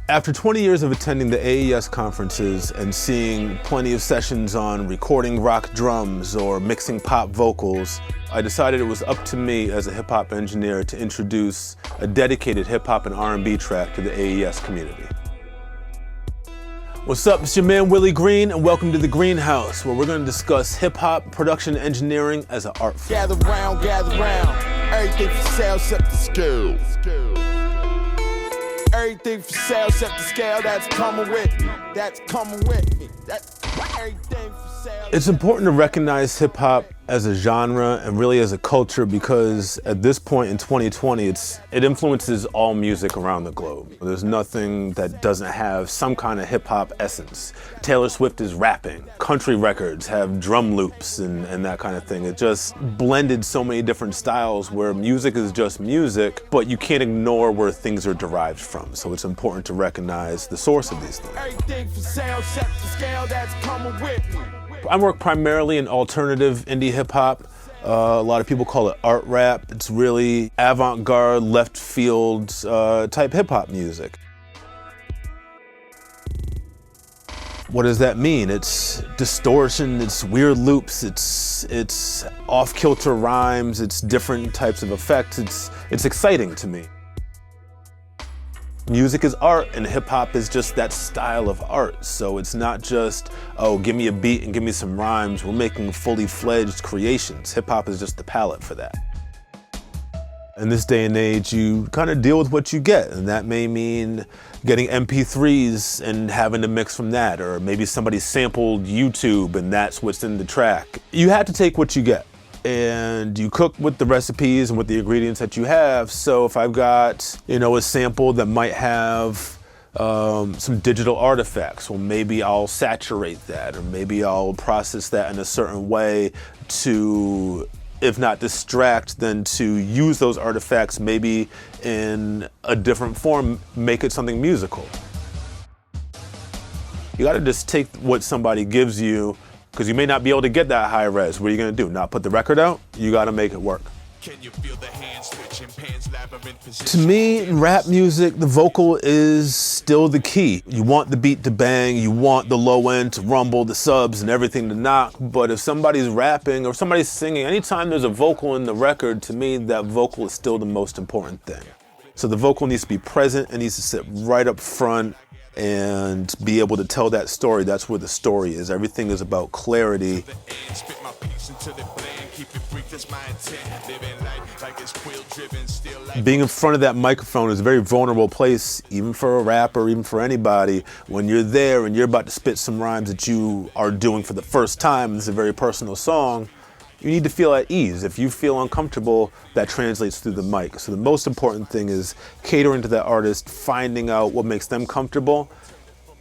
After 20 years of attending the AES conferences and seeing plenty of sessions on recording rock drums or mixing pop vocals, I decided it was up to me as a hip-hop engineer to introduce a dedicated hip-hop and R&B track to the AES community. What's up, it's your man Willie Green, and welcome to the Greenhouse, where we're going to discuss hip-hop production engineering as an art form. Gather round, everything for sale except the scale. Everything for sale except the scale, that's coming with me. That's everything for sale. It's important to recognize hip-hop as a genre and really as a culture because at this point in 2020, it influences all music around the globe. There's nothing that doesn't have some kind of hip-hop essence. Taylor Swift is rapping. Country records have drum loops and that kind of thing. It just blended so many different styles where music is just music, but you can't ignore where things are derived from. So it's important to recognize the source of these things. Everything for sale except the scale, that's coming with me. I work primarily in alternative indie hip-hop. A lot of people call it art rap. It's really avant-garde, left field type hip-hop music. What does that mean? It's distortion, it's weird loops, it's off-kilter rhymes, it's different types of effects. It's exciting to me. Music is art, and hip-hop is just that style of art. So it's not just, oh, give me a beat and give me some rhymes. We're making fully fledged creations. Hip-hop is just the palette for that. In this day and age, you kind of deal with what you get, and that may mean getting MP3s and having to mix from that, or maybe somebody sampled YouTube and that's what's in the track. You have to take what you get. And you cook with the recipes and with the ingredients that you have. So if I've got, a sample that might have some digital artifacts, well, maybe I'll saturate that, or maybe I'll process that in a certain way to, if not distract, then to use those artifacts maybe in a different form, make it something musical. You gotta just take what somebody gives you, because you may not be able to get that high res. What are you gonna do? Not put the record out? You gotta make it work. Can you feel the hand switch in Pan's labyrinth position? To me, in rap music, the vocal is still the key. You want the beat to bang, you want the low end to rumble, the subs and everything to knock, but if somebody's rapping or somebody's singing, anytime there's a vocal in the record, to me, that vocal is still the most important thing. So the vocal needs to be present, it needs to sit right up front and be able to tell that story. That's where the story is. Everything is about clarity. Being in front of that microphone is a very vulnerable place, even for a rapper, even for anybody. When you're there and you're about to spit some rhymes that you are doing for the first time, it's a very personal song, you need to feel at ease. If you feel uncomfortable, that translates through the mic. So the most important thing is catering to that artist, finding out what makes them comfortable,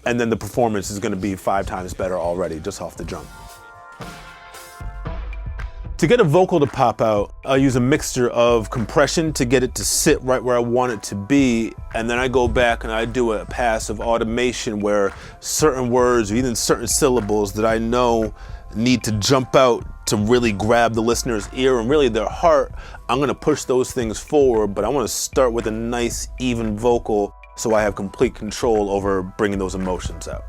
and then the performance is gonna be 5 times better already, just off the jump. To get a vocal to pop out, I use a mixture of compression to get it to sit right where I want it to be, and then I go back and I do a pass of automation where certain words or even certain syllables that I know need to jump out to really grab the listener's ear and really their heart, I'm gonna push those things forward, but I wanna start with a nice, even vocal so I have complete control over bringing those emotions out.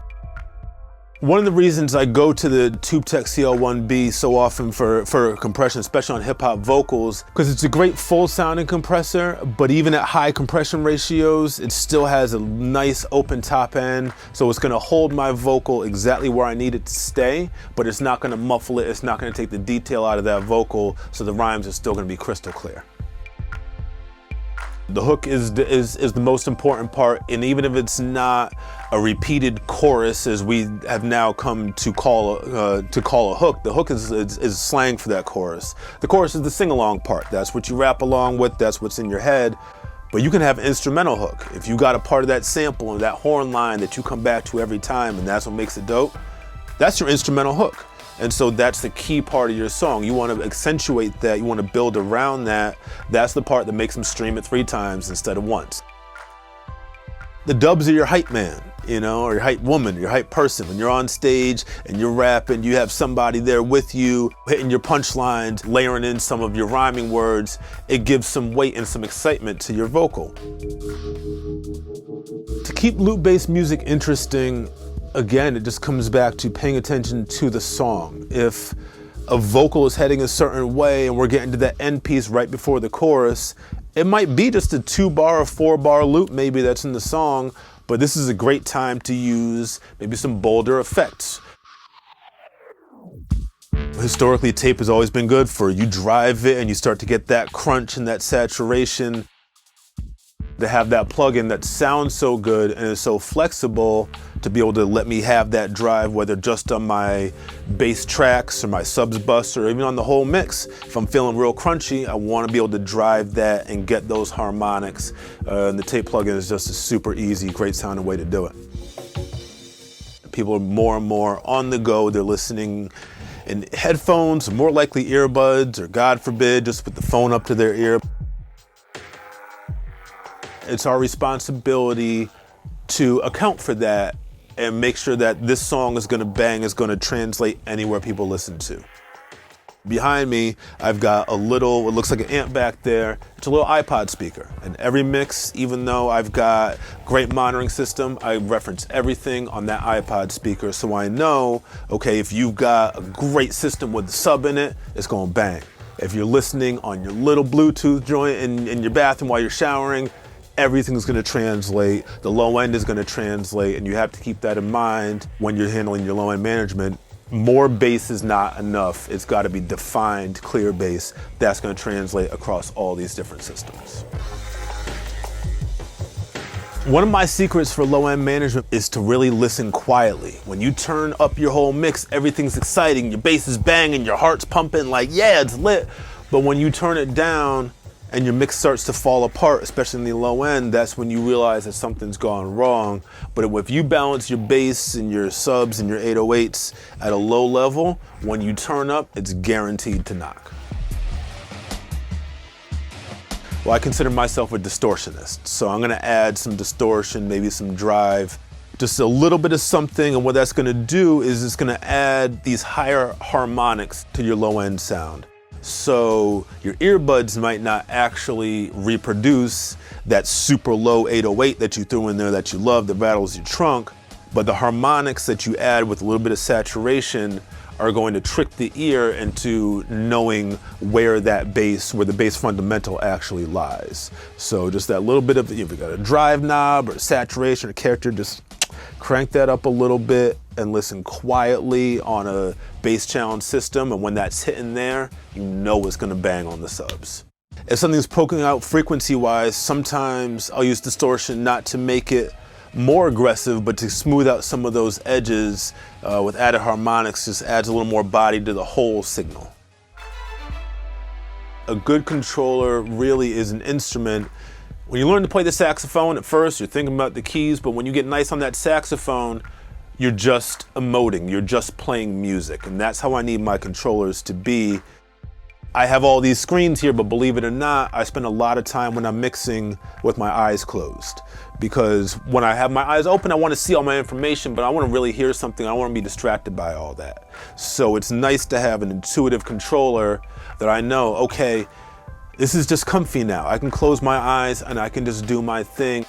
One of the reasons I go to the TubeTech CL1B so often for compression, especially on hip hop vocals, because it's a great full sounding compressor, but even at high compression ratios, it still has a nice open top end. So it's gonna hold my vocal exactly where I need it to stay, but it's not gonna muffle it. It's not gonna take the detail out of that vocal. So the rhymes are still gonna be crystal clear. The hook is the most important part, and even if it's not a repeated chorus, as we have now come to call a hook, the hook is slang for that chorus. The chorus is the sing-along part. That's what you rap along with, that's what's in your head. But you can have an instrumental hook. If you got a part of that sample and that horn line that you come back to every time and that's what makes it dope, that's your instrumental hook. And so that's the key part of your song. You want to accentuate that, you want to build around that. That's the part that makes them stream it 3 times instead of once. The dubs are your hype man, or your hype woman, your hype person. When you're on stage and you're rapping, you have somebody there with you, hitting your punchlines, layering in some of your rhyming words. It gives some weight and some excitement to your vocal. To keep loop-based music interesting, again, it just comes back to paying attention to the song. If a vocal is heading a certain way and we're getting to that end piece right before the chorus, it might be just a 2-bar or 4-bar loop maybe that's in the song, but this is a great time to use maybe some bolder effects. Historically, tape has always been good for you drive it and you start to get that crunch and that saturation. To have that plugin that sounds so good and is so flexible to be able to let me have that drive, whether just on my bass tracks or my subs bus or even on the whole mix. If I'm feeling real crunchy, I want to be able to drive that and get those harmonics. And the tape plugin is just a super easy, great sounding way to do it. People are more and more on the go. They're listening in headphones, more likely earbuds, or God forbid, just with the phone up to their ear. It's our responsibility to account for that and make sure that this song is going to bang, is going to translate anywhere people listen to. Behind me, I've got a little, it looks like an amp back there. It's a little iPod speaker. And every mix, even though I've got great monitoring system, I reference everything on that iPod speaker so I know, okay, if you've got a great system with the sub in it, it's going to bang. If you're listening on your little Bluetooth joint in your bathroom while you're showering, everything's going to translate, the low end is going to translate, and you have to keep that in mind when you're handling your low end management. More bass is not enough. It's got to be defined, clear bass. That's going to translate across all these different systems. One of my secrets for low end management is to really listen quietly. When you turn up your whole mix, everything's exciting, your bass is banging, your heart's pumping like, yeah, it's lit. But when you turn it down, and your mix starts to fall apart, especially in the low end, that's when you realize that something's gone wrong. But if you balance your bass and your subs and your 808s at a low level, when you turn up, it's guaranteed to knock. Well, I consider myself a distortionist, so I'm gonna add some distortion, maybe some drive, just a little bit of something, and what that's gonna do is it's gonna add these higher harmonics to your low end sound. So your earbuds might not actually reproduce that super low 808 that you threw in there that you love, that rattles your trunk, but the harmonics that you add with a little bit of saturation are going to trick the ear into knowing where the bass fundamental actually lies. So just that little bit of, if you got a drive knob or saturation or character, just crank that up a little bit and listen quietly on a bass challenge system, and when that's hitting there, you know it's gonna bang on the subs. If something's poking out frequency-wise, sometimes I'll use distortion not to make it more aggressive, but to smooth out some of those edges with added harmonics, just adds a little more body to the whole signal. A good controller really is an instrument. When you learn to play the saxophone, at first you're thinking about the keys, but when you get nice on that saxophone, you're just emoting, you're just playing music, and that's how I need my controllers to be. I have all these screens here, but believe it or not, I spend a lot of time when I'm mixing with my eyes closed. Because when I have my eyes open, I want to see all my information, but I want to really hear something. I don't want to be distracted by all that. So it's nice to have an intuitive controller that I know, okay, this is just comfy now. I can close my eyes and I can just do my thing.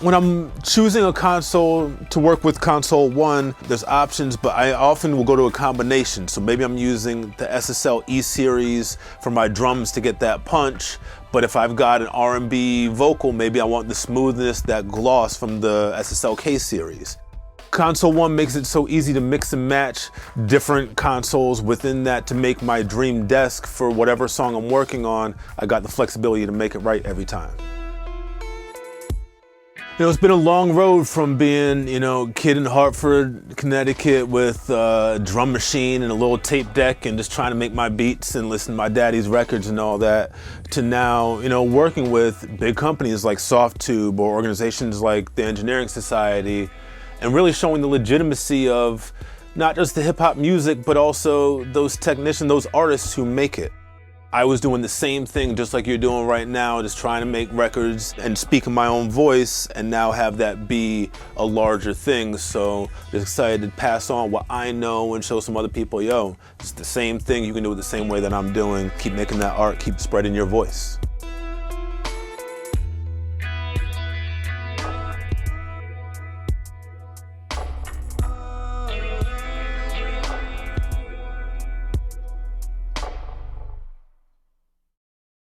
When I'm choosing a console to work with console 1, there's options, but I often will go to a combination. So maybe I'm using the SSL E-Series for my drums to get that punch, but if I've got an R&B vocal, maybe I want the smoothness, that gloss from the SSL K-Series. Console 1 makes it so easy to mix and match different consoles within that to make my dream desk for whatever song I'm working on. I got the flexibility to make it right every time. You know, it's been a long road from being, kid in Hartford, Connecticut with a drum machine and a little tape deck and just trying to make my beats and listen to my daddy's records and all that, to now, working with big companies like Softtube or organizations like the Engineering Society, and really showing the legitimacy of not just the hip hop music, but also those technicians, those artists who make it. I was doing the same thing just like you're doing right now, just trying to make records and speak in my own voice, and now have that be a larger thing. So just excited to pass on what I know and show some other people, yo, it's the same thing, you can do it the same way that I'm doing. Keep making that art, keep spreading your voice.